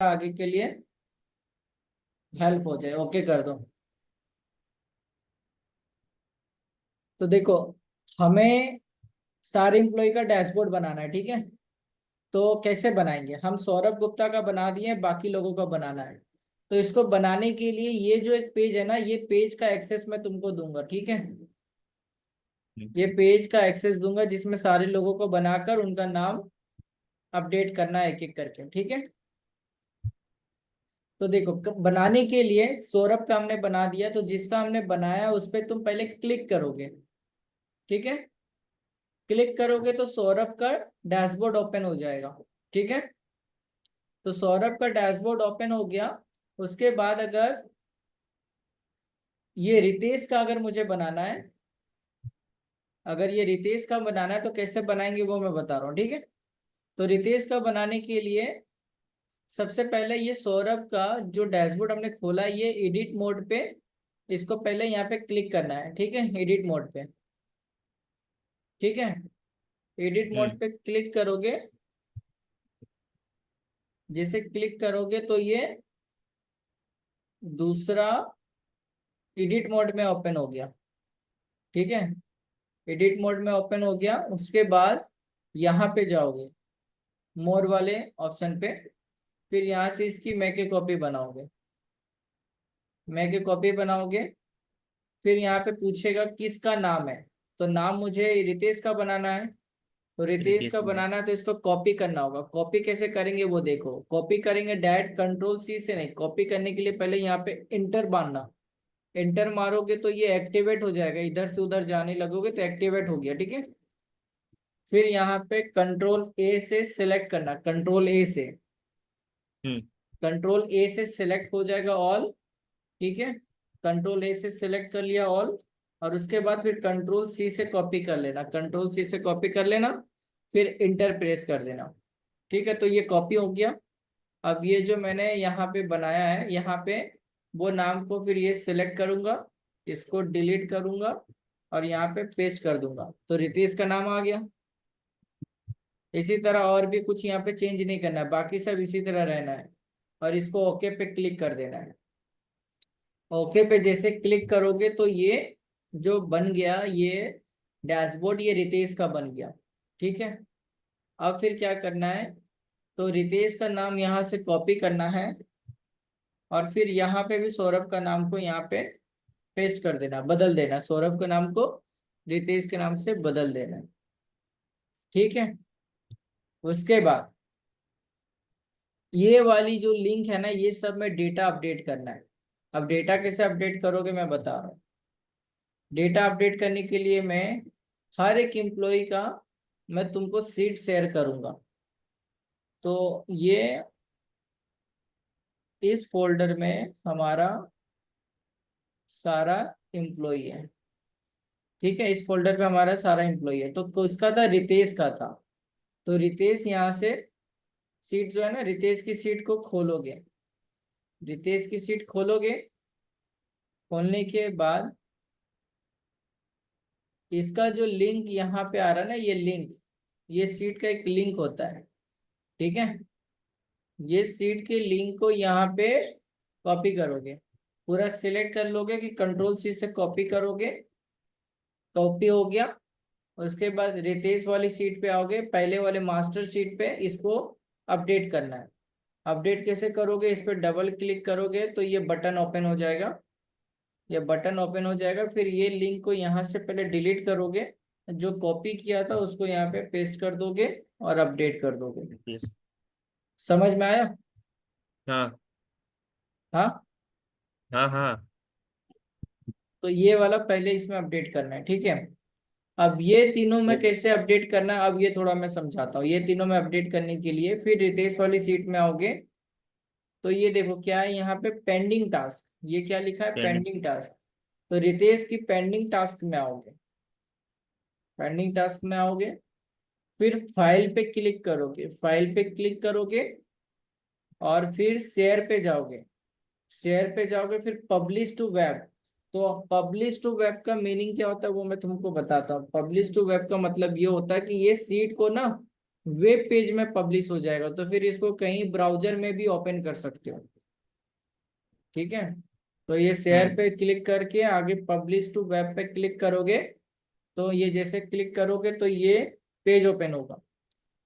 आगे के लिए हेल्प हो जाए। ओके कर दो। तो देखो, हमें सारे एम्प्लॉय का डैशबोर्ड बनाना है, ठीक है। तो कैसे बनाएंगे? हम सौरभ गुप्ता का बना दिए, बाकी लोगों का बनाना है। तो इसको बनाने के लिए ये जो एक पेज है ना, ये पेज का एक्सेस मैं तुमको दूंगा, ठीक है। ये पेज का एक्सेस दूंगा जिसमें सारे लोगों को बनाकर उनका नाम अपडेट करना है एक एक करके, ठीक है। तो देखो, बनाने के लिए सौरभ का हमने बना दिया, तो जिसका हमने बनाया उस पर तुम पहले क्लिक करोगे, ठीक है। क्लिक करोगे तो सौरभ का डैशबोर्ड ओपन हो जाएगा, ठीक है। तो सौरभ का डैशबोर्ड ओपन हो गया। उसके बाद अगर ये रितेश का अगर मुझे बनाना है, अगर ये रितेश का बनाना है तो कैसे बनाएंगे वो मैं बता रहा हूँ, ठीक है। तो रितेश का बनाने के लिए सबसे पहले ये सौरभ का जो डैशबोर्ड हमने खोला है, ये एडिट मोड पे, इसको पहले यहाँ पे क्लिक करना है, ठीक है, एडिट मोड पे, ठीक है। एडिट मोड हम्म। पे क्लिक करोगे, जैसे क्लिक करोगे तो ये दूसरा एडिट मोड में ओपन हो गया, ठीक है। एडिट मोड में ओपन हो गया। उसके बाद यहाँ पे जाओगे, मोर वाले ऑप्शन पे, फिर यहाँ से इसकी मैके कॉपी बनाओगे, मैके कॉपी बनाओगे। फिर यहाँ पे पूछेगा किसका नाम है, तो नाम मुझे रितेश का बनाना है। तो रितेश रितेश का में। बनाना है तो इसको कॉपी करना होगा। कॉपी कैसे करेंगे वो देखो, कॉपी करेंगे डायरेक्ट कंट्रोल सी से नहीं, कॉपी करने के लिए पहले यहाँ पे इंटर मारना। इंटर मारोगे तो ये एक्टिवेट हो जाएगा, इधर से उधर जाने लगोगे तो एक्टिवेट हो गया, ठीक है। फिर यहाँ पे कंट्रोल ए से सिलेक्ट करना, कंट्रोल ए से, हम्म। कंट्रोल ए से सिलेक्ट हो जाएगा ऑल, ठीक है। कंट्रोल ए से सिलेक्ट कर लिया ऑल। और उसके बाद फिर कंट्रोल सी से कॉपी कर लेना, कंट्रोल सी से कॉपी कर लेना, फिर इंटर प्रेस कर देना, ठीक है। तो ये कॉपी हो गया। अब ये जो मैंने यहाँ पे बनाया है, यहाँ पे वो नाम को फिर ये सिलेक्ट करूंगा, इसको डिलीट करूंगा और यहाँ पे पेस्ट कर दूंगा, तो रितेश का नाम आ गया। इसी तरह और भी कुछ यहाँ पे चेंज नहीं करना है, बाकी सब इसी तरह रहना है। और इसको ओके पे क्लिक कर देना है। ओके पे जैसे क्लिक करोगे तो ये जो बन गया, ये डैशबोर्ड ये रितेश का बन गया, ठीक है। अब फिर क्या करना है, तो रितेश का नाम यहाँ से कॉपी करना है और फिर यहाँ पे भी सौरभ का नाम को यहाँ पे पेस्ट कर देना, बदल देना, सौरभ के नाम को रितेश के नाम से बदल देना, ठीक है। उसके बाद ये वाली जो लिंक है ना, ये सब में डेटा अपडेट करना है। अब डेटा कैसे अपडेट करोगे मैं बता रहा हूँ। डेटा अपडेट करने के लिए मैं हर एक एम्प्लॉय का मैं तुमको सीट शेयर करूंगा। तो ये इस फोल्डर में हमारा सारा एम्प्लॉय है, ठीक है। इस फोल्डर पे हमारा सारा एम्प्लॉय है। तो किसका था? रितेश का था। तो रितेश यहाँ से सीट जो है ना, रितेश की सीट को खोलोगे, रितेश की सीट खोलोगे। खोलने के बाद इसका जो लिंक यहाँ पे आ रहा है ना, ये लिंक, ये सीट का एक लिंक होता है, ठीक है। ये सीट के लिंक को यहाँ पे कॉपी करोगे, पूरा सिलेक्ट कर लोगे कि कंट्रोल सी से कॉपी करोगे, कॉपी हो गया। उसके बाद रितेश वाली सीट पे आओगे, पहले वाले मास्टर सीट पे इसको अपडेट करना है। अपडेट कैसे करोगे? इस पर डबल क्लिक करोगे तो ये बटन ओपन हो जाएगा, ये बटन ओपन हो जाएगा। फिर ये लिंक को यहाँ से पहले डिलीट करोगे, जो कॉपी किया था उसको यहाँ पे पेस्ट कर दोगे और अपडेट कर दोगे। रितेश। समझ में आया? हाँ हाँ। हाँ हाँ। तो ये वाला पहले इसमें अपडेट करना है, ठीक है। अब ये तीनों में वो। कैसे अपडेट करना है, अब ये थोड़ा मैं समझाता हूँ। ये तीनों में अपडेट करने के लिए फिर रितेश वाली सीट में आओगे, तो ये देखो क्या है यहाँ पे, पेंडिंग टास्क, ये क्या लिखा है? पेंडिंग। Pending task. तो रितेश की पेंडिंग टास्क में आओगे, पेंडिंग टास्क में आओगे। फिर फाइल पे क्लिक करोगे, फाइल पे क्लिक करोगे और फिर शेयर पे जाओगे, शेयर पे जाओगे, फिर पब्लिश टू वेब। तो पब्लिश टू वेब का मीनिंग क्या होता है वो मैं तुमको बताता हूँ। पब्लिश टू वेब का मतलब ये होता है कि ये सीट को ना वेब पेज में पब्लिश हो जाएगा, तो फिर इसको कहीं ब्राउजर में भी ओपन कर सकते हो। ठीक है, तो ये शेयर हम्म पे क्लिक करके आगे पब्लिश टू वेब पे क्लिक करोगे, तो ये जैसे क्लिक करोगे तो ये पेज ओपन होगा।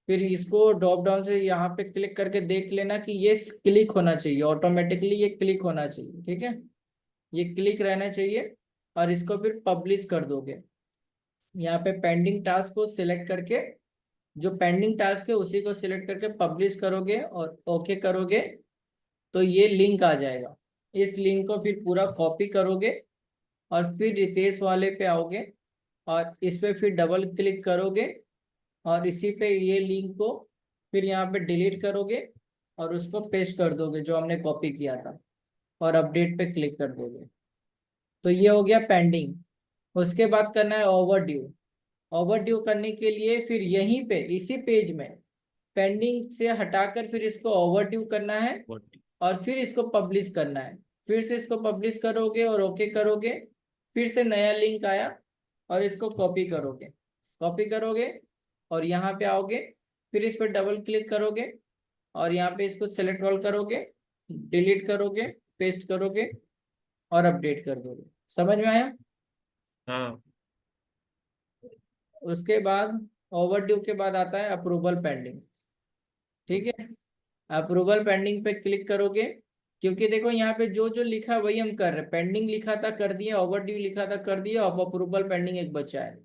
फिर इसको ड्रॉप डाउन से यहाँ पे क्लिक करके देख लेना कि ये क्लिक होना चाहिए, ऑटोमेटिकली ये क्लिक होना चाहिए। ठीक है, ये क्लिक रहना चाहिए, और इसको फिर पब्लिश कर दोगे। यहाँ पे पेंडिंग टास्क को सिलेक्ट करके, जो पेंडिंग टास्क है उसी को सिलेक्ट करके पब्लिश करोगे और ओके करोगे, तो ये लिंक आ जाएगा। इस लिंक को फिर पूरा कॉपी करोगे और फिर रितेश वाले पे आओगे और इस पे फिर डबल क्लिक करोगे और इसी पे ये लिंक को फिर यहाँ पे डिलीट करोगे और उसको पेस्ट कर दोगे जो हमने कॉपी किया था, और अपडेट पे क्लिक कर दोगे। तो ये हो गया पेंडिंग। उसके बाद करना है ओवरड्यू। ओवरड्यू करने के लिए फिर यहीं पे इसी पेज में पेंडिंग से हटाकर फिर इसको ओवरड्यू करना है और फिर इसको पब्लिश करना है। फिर से इसको पब्लिश करोगे और ओके करोगे, फिर से नया लिंक आया और इसको कॉपी करोगे। कॉपी करोगे और यहाँ पे आओगे, फिर इस पर डबल क्लिक करोगे और यहाँ पे इसको सेलेक्ट ऑल करोगे, डिलीट करोगे, पेस्ट करोगे और अपडेट कर दोगे। समझ में आया? हाँ उसके बाद ओवरड्यू के बाद आता है अप्रूवल पेंडिंग। ठीक है, अप्रूवल पेंडिंग पे क्लिक करोगे, क्योंकि देखो यहाँ पे जो जो लिखा वही हम कर रहे हैं। पेंडिंग लिखा था कर दिया, ओवरड्यू लिखा था कर दिया, अब अप्रूवल पेंडिंग एक बचा है।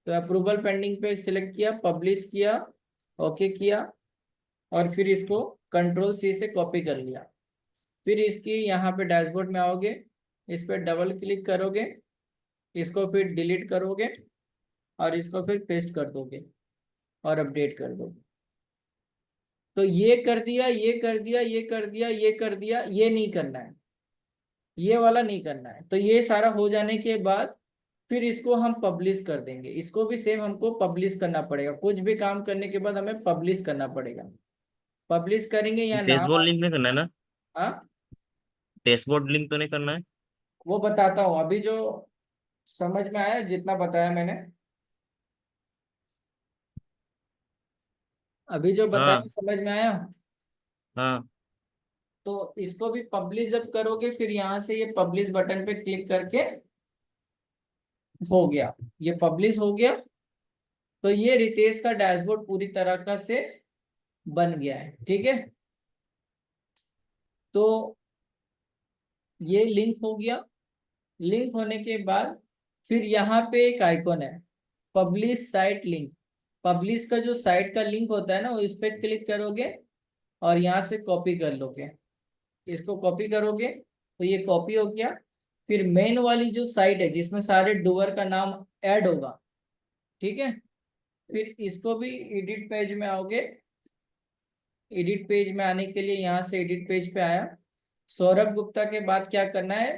तो अप्रूवल पेंडिंग पे सिलेक्ट किया, पब्लिश किया, ओके किया और फिर इसको कंट्रोल सी से कॉपी कर लिया। फिर इसकी यहाँ पे डैशबोर्ड में आओगे, इस पर डबल क्लिक करोगे, इसको फिर डिलीट करोगे और इसको फिर पेस्ट कर दोगे और अपडेट कर दोगे। तो ये कर दिया, ये कर दिया, ये कर दिया, ये कर दिया, ये नहीं करना है, ये वाला नहीं करना है। तो ये सारा हो जाने के बाद फिर इसको हम पब्लिश कर देंगे। इसको भी सेम हमको पब्लिश करना पड़ेगा, कुछ भी काम करने के बाद हमें पब्लिश करना पड़ेगा। पब्लिश करेंगे या नाम। डैशबोर्ड लिंक नहीं करना है ना? हाँ, डैशबोर्ड लिंक तो नहीं करना है? वो बताता हूँ अभी। जो समझ में आया जितना बताया मैंने, अभी जो बताया हाँ समझ में आया? हाँ तो इसको भी पब्लिश जब करोगे फिर यहाँ से ये पब्लिश बटन पे क्लिक करके हो गया, ये पब्लिश हो गया। तो ये रितेश का डैशबोर्ड पूरी तरह का से बन गया है। ठीक है, तो ये लिंक हो गया। लिंक होने के बाद फिर यहाँ पे एक आइकॉन है, पब्लिश साइट लिंक। पब्लिश का जो साइट का लिंक होता है ना, वो इस पे क्लिक करोगे और यहाँ से कॉपी कर लोगे। इसको कॉपी करोगे तो ये कॉपी हो गया। फिर मेन वाली जो साइट है जिसमें सारे डूअर का नाम ऐड होगा, ठीक है, फिर इसको भी एडिट पेज में आओगे। एडिट पेज में आने के लिए यहाँ से एडिट पेज पे आया, सौरभ गुप्ता के बाद क्या करना है,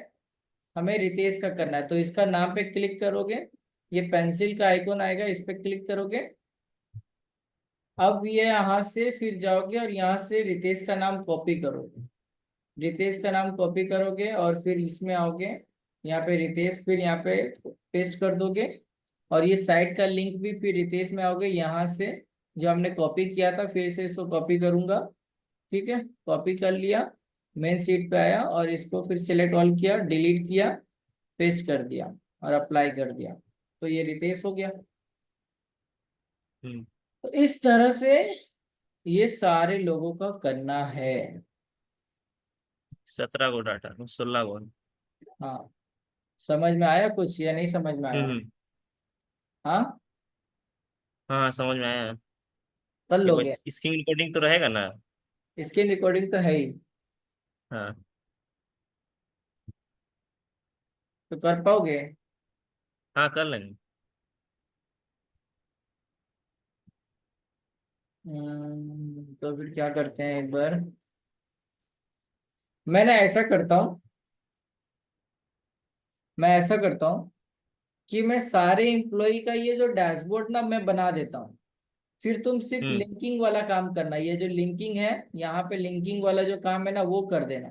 हमें रितेश का करना है। तो इसका नाम पे क्लिक करोगे, ये पेंसिल का आइकॉन आएगा, इस पे क्लिक करोगे। अब ये यहाँ से फिर जाओगे और यहाँ से रितेश का नाम कॉपी करोगे। रितेश का नाम कॉपी करोगे और फिर इसमें आओगे, यहाँ पे रितेश फिर यहाँ पे पेस्ट कर दोगे। और ये साइट का लिंक भी फिर रितेश में आओगे, यहाँ से जो हमने कॉपी किया था फिर से इसको कॉपी करूंगा। ठीक है, कॉपी कर लिया, मेन शीट पे आया और इसको फिर सिलेक्ट ऑल किया, डिलीट किया, पेस्ट कर दिया और अप्लाई कर दिया। तो ये रितेश हो गया। हम्म। तो इस तरह से ये सारे लोगों का करना है। 17 को डाटा, 16 को। हाँ, समझ में आया कुछ या नहीं समझ में आया? हम्म। हाँ, हाँ समझ में आया। कर ये लोगे? बस स्क्रीन रिकॉर्डिंग तो रहेगा ना? इसकी रिकॉर्डिंग तो है ही, हाँ तो कर पाओगे? हाँ कर लेंगे। तो फिर क्या करते हैं एक बार, मैंने ऐसा करता हूँ, मैं ऐसा करता हूँ कि मैं सारे एम्प्लॉय का ये जो डैशबोर्ड ना मैं बना देता हूँ। फिर तुम सिर्फ हम्म। लिंकिंग वाला काम करना, ये जो लिंकिंग है यहाँ पे लिंकिंग वाला जो काम है ना वो कर देना।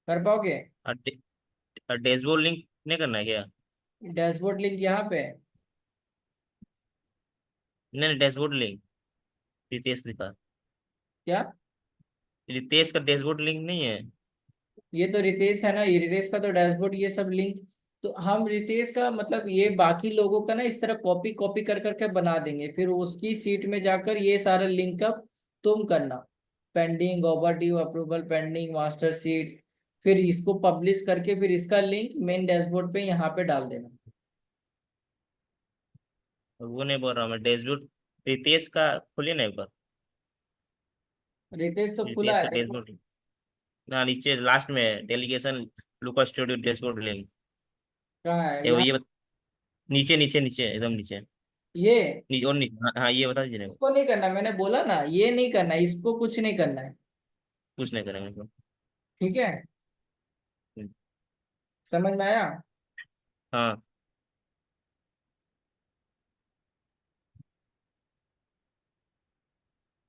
कर पाओगे? और डैशबोर्ड लिंक नहीं करना है क्या? डैशबोर्ड लिंक यहाँ पे है। नहीं नहीं, डैशबोर्ड लिंक। रितेश लिखा। क्या? रितेश का डैशबोर्ड लिंक नहीं है। ये तो रितेश है ना, ये रितेश का तो डैशबोर्ड ये सब लिंक। तो हम रितेश का मतलब ये बाकी लोगों का ना इस तरह कॉपी कॉपी कर करके बना देंगे, फिर उसकी सीट में जाकर ये सारा लिंक अप तुम करना। Pending, over due, approval pending, master seat. फिर इसको पब्लिश करके फिर इसका लिंक मेन डैशबोर्ड पे यहाँ पे डाल देना। वो नहीं बोल रहा मैं, डैशबोर्ड रितेश का खोलिए ना एक बार। रितेश तो खुला रितेश है का देखो। डैशबोर्ड ना, नीचे लास्ट में डेलीगेशन लुका स्टूडियो डैशबोर्ड लिंक। कहाँ है ये यहाँ? ये नीचे नीचे नीचे एकदम नीचे। ये नीचे और नीचे, हाँ हाँ, ये बता दीजिए ना। इसको नहीं करना, मैंने बोला ना ये नहीं करना, इसको कुछ नहीं करना है। कुछ नहीं करेंगे इसको। ठीक है, हम्म, समझ में आया? हाँ।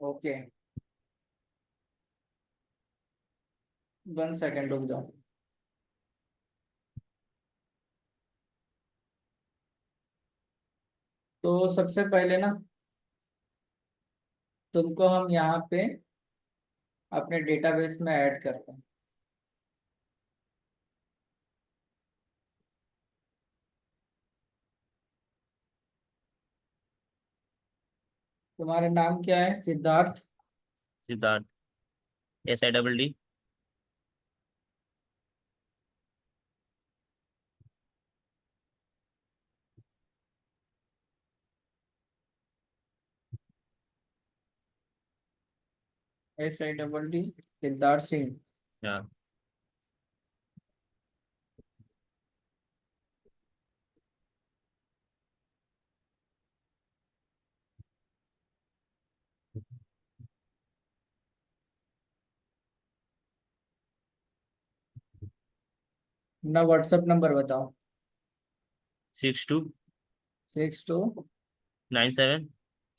ओके, 1 सेकेंड रुक जाओ। तो सबसे पहले ना तुमको हम यहाँ पे अपने डेटाबेस में ऐड करते हैं। तुम्हारा नाम क्या है? सिद्धार्थ। सिद्धार्थ, SIDD। SIDD, सिद्धार्थ सिंह। हाँ। अपना व्हाट्सएप नंबर बताओ। 62 62 97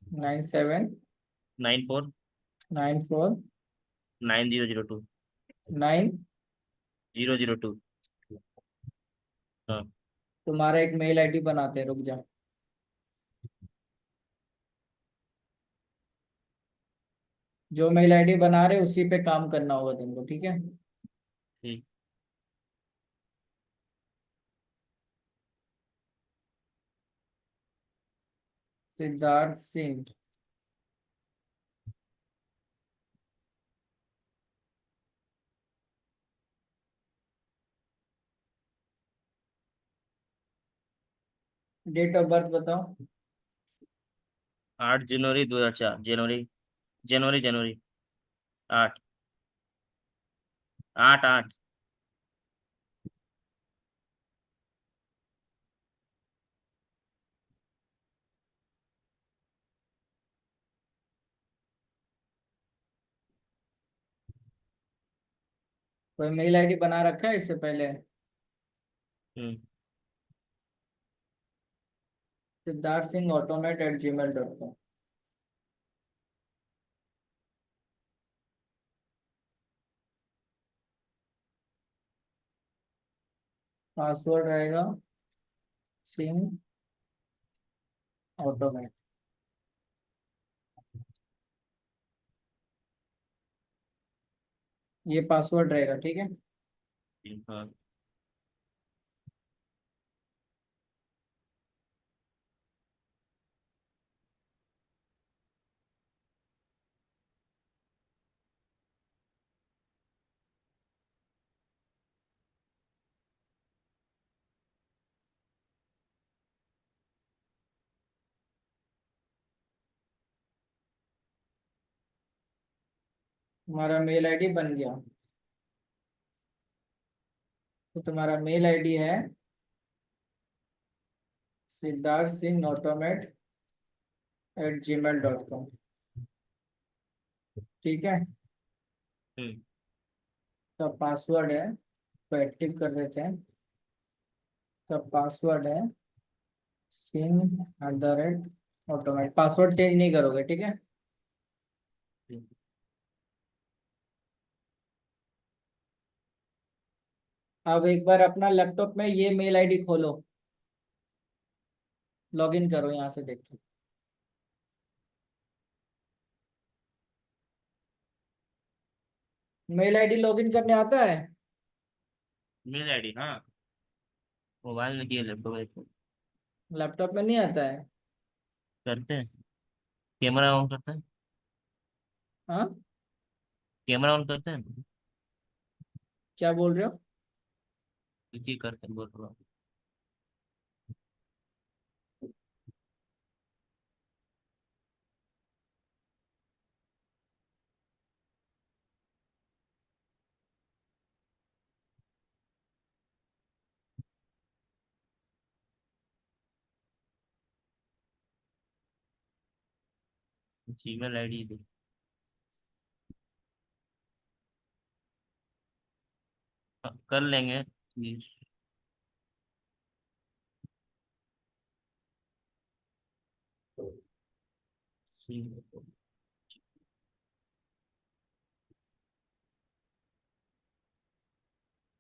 97 94 94 9002 9। 002। हाँ। तुम्हारा एक मेल आईडी बनाते हैं, रुक जाओ। जो मेल आईडी बना रहे उसी पे काम करना होगा तुमको, ठीक है? ठीक। Siddharth Singh. Date of birth बताओ। 8 जनवरी 2004। जनवरी, जनवरी जनवरी 8, 8 8। कोई मेल आईडी बना रखा है इससे पहले? हम्म। siddharthsingh@gmail.com। पासवर्ड रहेगा सिंह ऑटोमेट। ये पासवर्ड रहेगा, ठीक है? हाँ। तुम्हारा मेल आईडी बन गया। तो तुम्हारा मेल आईडी है siddharthsingh@gmail.com। ठीक है? हम्म। तो पासवर्ड है, तो एक्टिव कर देते हैं। तो पासवर्ड है सिंह@ऑटोमेट। पासवर्ड चेंज नहीं करोगे, ठीक है? हम्म। अब एक बार अपना लैपटॉप में ये मेल आईडी खोलो, लॉगिन करो यहाँ से देख के। मेल आईडी लॉगिन करने आता है? मेल आईडी हाँ, मोबाइल में किया, लैपटॉप में लैपटॉप में नहीं आता है? करते हैं। कैमरा ऑन करते हैं, हाँ, कैमरा ऑन करते हैं। क्या बोल रहे हो? जी करते हैं, बोल रहा हूँ। जीमेल आईडी दे। हाँ, कर लेंगे प्लीज। सी